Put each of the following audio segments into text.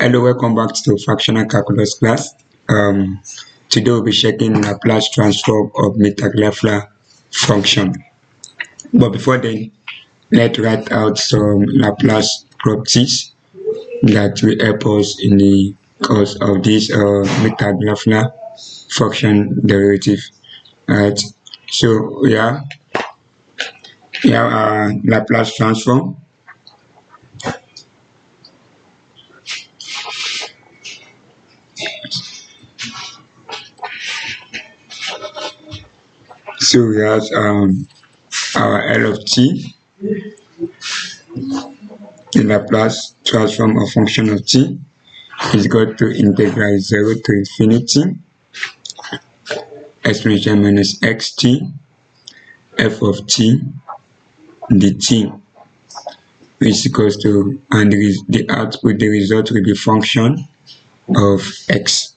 Hello, welcome back to fractional calculus class. Today we'll be checking Laplace transform of Mittag-Leffler function. But before then, let's write out some Laplace properties that will help us in the course of this Mittag-Leffler function derivative. Alright, so we have our Laplace transform. So we have our L of t, the Laplace transform of function of t is equal to integral 0 to infinity exponential minus xt f of t dt is equals to, and the output, the result will be function of x.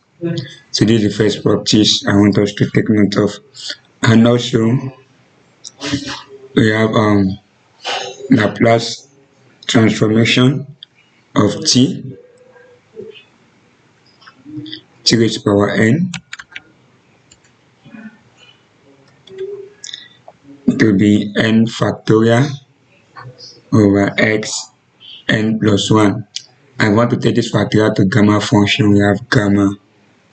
So this is the first properties I want us to take note of. And also we have Laplace transformation of t raised to the power n to be n factorial over x n plus 1. I want to take this factorial to gamma function. We have gamma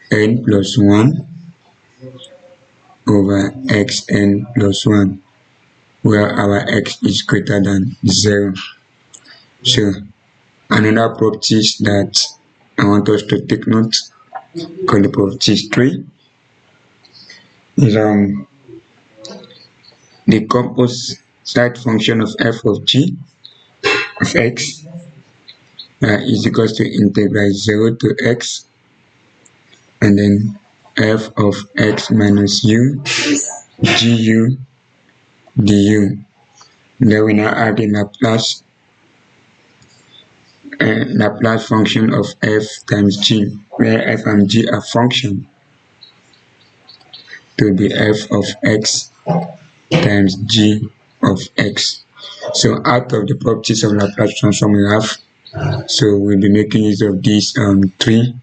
n plus 1 over xn plus 1, where our x is greater than 0. So another properties that I want us to take note, called the properties 3, is the composite function of f of g of x is equals to integral 0 to x and then f of x minus u gu du. Then we now add the Laplace function of f times g, where f and g are function, to be f of x times g of x. So out of the properties of Laplace transform we have, so we'll be making use of these 3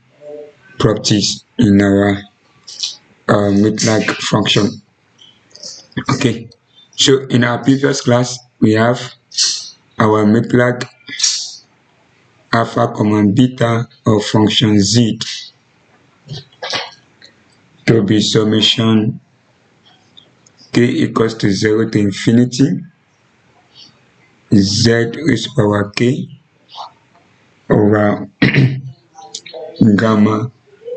properties in our Mittag function. Okay, so in our previous class we have our Mittag alpha comma beta of function z to be summation k equals to 0 to infinity z raised to power k over gamma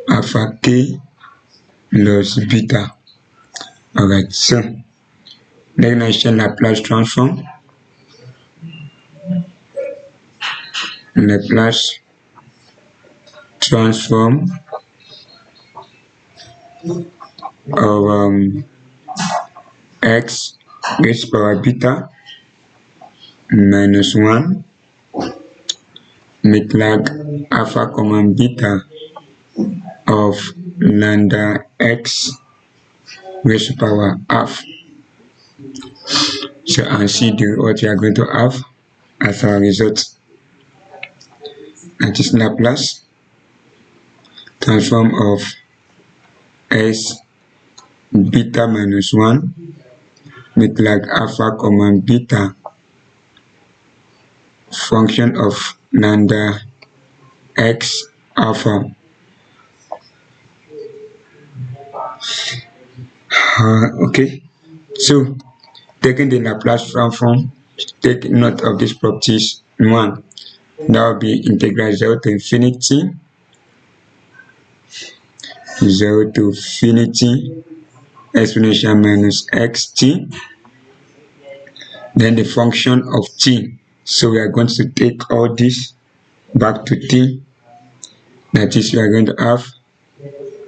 alpha k plus beta. Alright, so let's show Laplace transform. Laplace transform of x raised to power beta minus 1 Mittag alpha comma beta of lambda x raised to power half. So and see what we are going to have as our result. That is Laplace transform of s beta minus 1 Mittag alpha comma beta function of lambda x alpha. Okay, so taking the Laplace transform, take note of these properties. 1, that will be integral 0 to infinity 0 to infinity exponential minus xt, then the function of t. So we are going to take all this back to t. That is, we are going to have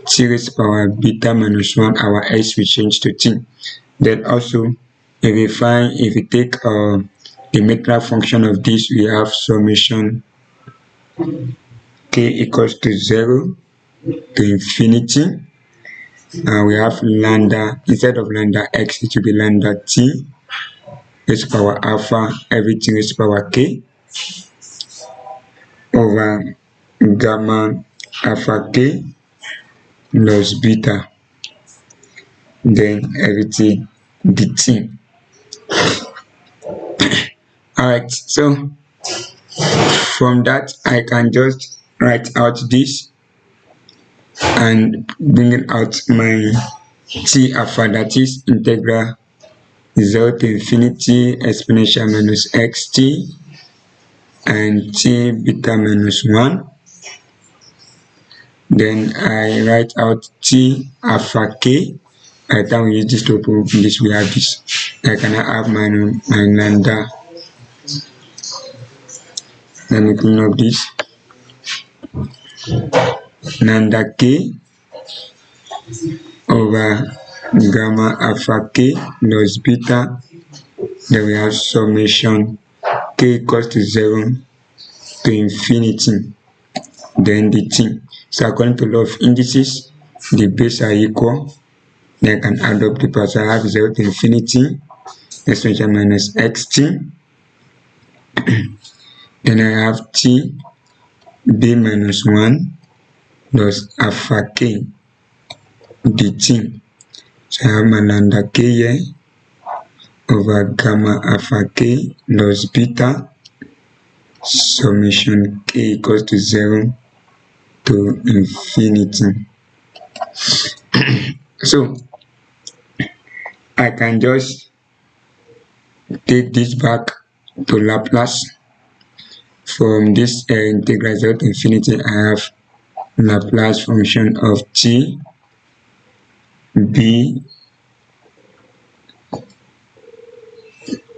t raised to power beta minus 1, our s will change to t. Then also if we take the Mittag function of this, we have summation k equals to 0 to infinity, and we have lambda, instead of lambda x it will be lambda t raised to power alpha, everything raised to power k over gamma alpha k plus beta, then everything dt. Alright, so from that I can just write out this and bring out my t alpha, that is integral 0 to infinity exponential minus xt and t beta minus 1. Then I write out t alpha k. By the time we use this to open this, we have this. I can have my lambda. Let me clean up this. Lambda k over gamma alpha k plus beta. Then we have summation k equals to 0 to infinity, then dt. So according to law of indices, the base are equal. Then I can add up the parts. I have 0 to infinity exponential minus xt. Then I have t b minus 1 plus alpha k dt. So I have my lambda k here over gamma alpha k plus beta summation k equals to 0 to infinity. So I can just take this back to Laplace. From this integral 0 to infinity, I have Laplace function of t b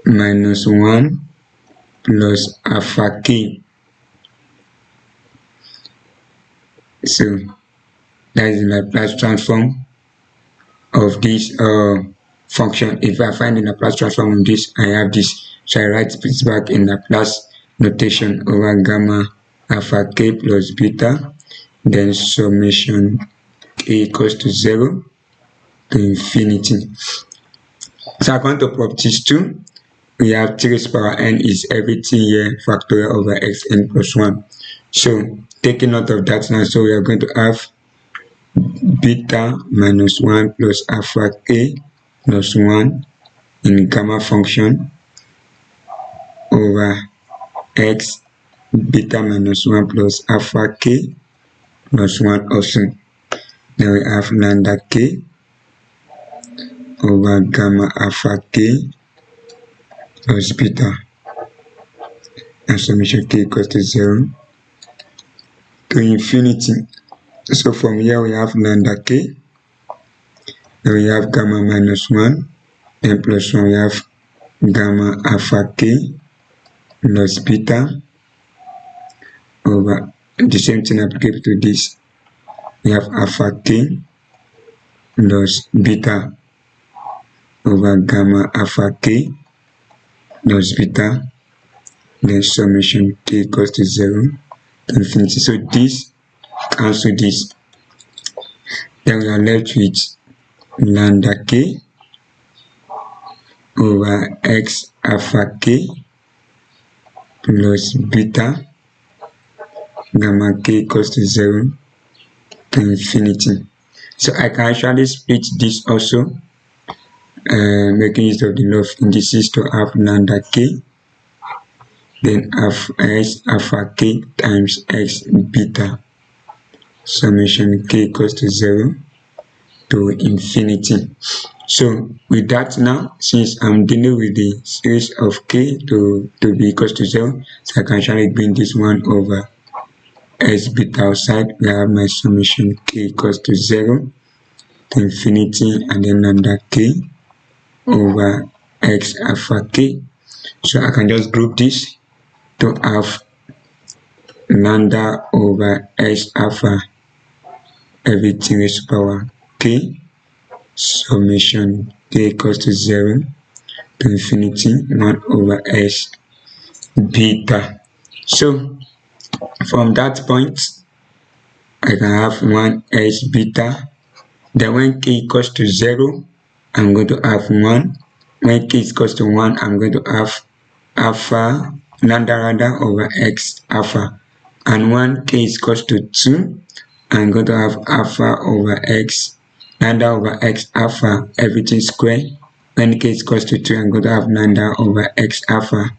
minus 1 plus alpha k. So that is the Laplace transform of this function. If I find the Laplace transform of this, I have this. So I write this back in Laplace notation over gamma alpha k plus beta, then summation k equals to 0 to infinity. So according to properties 2, we have 3 raised to power n is everything here factorial over xn plus 1. So taking note of that now, so we are going to have beta minus 1 plus alpha k plus 1 in gamma function over x beta minus 1 plus alpha k plus 1 also. Then we have lambda k over gamma alpha k plus beta and summation k equals to 0 to infinity. So from here we have lambda k, then we have gamma minus 1, then plus 1 we have gamma alpha k plus beta over the same thing applicable to this. We have alpha k plus beta over gamma alpha k plus beta, then summation k equals to 0 to infinity. So this cancel this. Then we are left with lambda k over x alpha k plus beta gamma k equals to 0 to infinity. So I can actually split this also, making use of the law of indices to have lambda k, then have x alpha k times x beta, summation k equals to 0 to infinity. So with that now, since I'm dealing with the series of k to be equals to 0, so I can actually bring this one over x beta outside. We have my summation k equals to 0 to infinity, and then lambda k over x alpha k. So I can just group this to have lambda over x alpha everything raised to power k, summation k equals to 0 to infinity 1 over x beta. So from that point I can have 1 x beta. Then when k equals to 0, I'm going to have 1. When k is equals to 1, I'm going to have alpha lambda rather over x alpha and 1k is equals to 2. I'm going to have alpha over x, lambda over x alpha, everything square. When k is equals to 2, I'm going to have lambda over x alpha,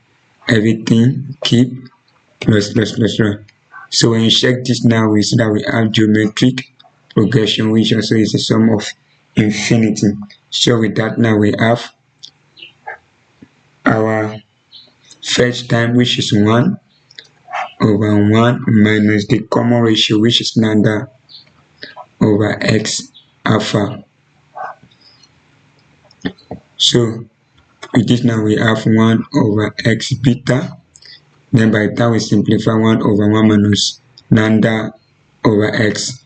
everything keep plus. So when you check this now, we see that we have geometric progression, which also is a sum of infinity. So with that, now we have our first time, which is 1 over 1 minus the common ratio, which is lambda over x alpha. So with this now we have 1 over x beta. Then by the time we simplify, 1 over 1 minus lambda over x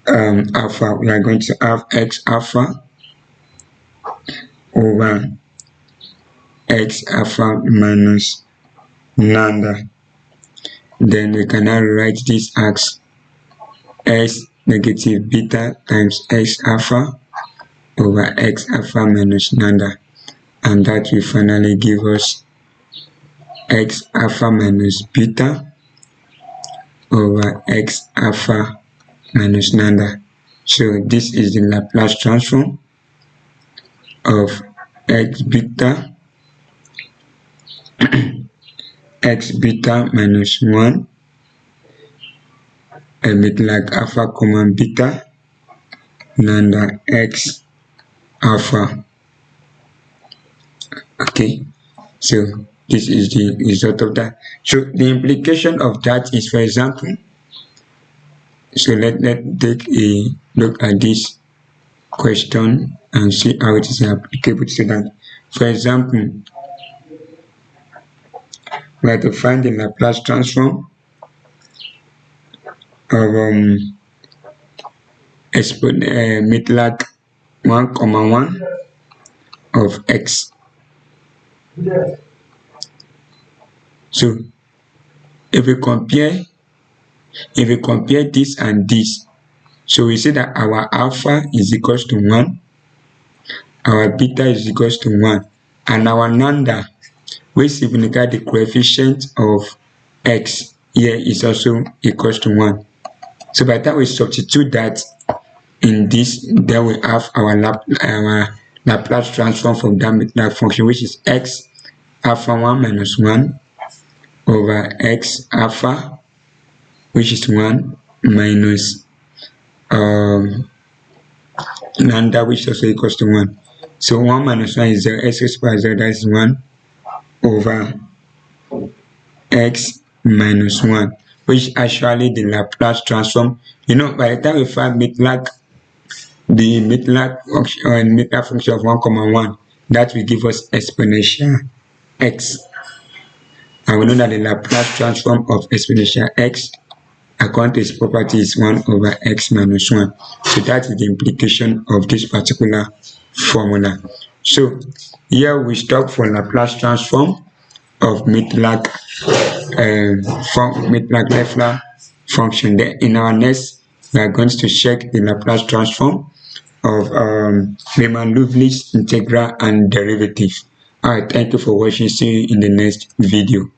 alpha, we are going to have x alpha over x alpha minus lambda. Then we can now rewrite this as x negative beta times x alpha over x alpha minus lambda, and that will finally give us x alpha minus beta over x alpha minus lambda. So this is the Laplace transform of x beta x beta minus 1 with like alpha comma beta lambda x alpha. Okay, so this is the result of that. So the implication of that is, for example, so let's take a look at this question and see how it is applicable to that. For example, we have to find the Laplace transform of midlag 1,1 of x. So if we compare this and this, so we see that our alpha is equals to 1, our beta is equals to 1, and our lambda, which signifies the coefficient of x here, is also equals to 1. So by the time we substitute that in this, then we have our Laplace transform from that function, which is x alpha 1 minus 1 over x alpha, which is 1 minus lambda, which is also equals to 1. So 1 minus 1 is 0, x raised to 0, that is 1 over x minus 1, which is actually the Laplace transform. You know, by the time we find midlag, the midlag function of 1,1, that will give us exponential x. And we know that the Laplace transform of exponential x according to its property is 1 over x minus 1. So that is the implication of this particular formula. So here we stop for Laplace transform of Midlag-Leffler function. Then in our next, we are going to check the Laplace transform of Riemann-Liouville's integral and derivative. Alright, thank you for watching. See you in the next video.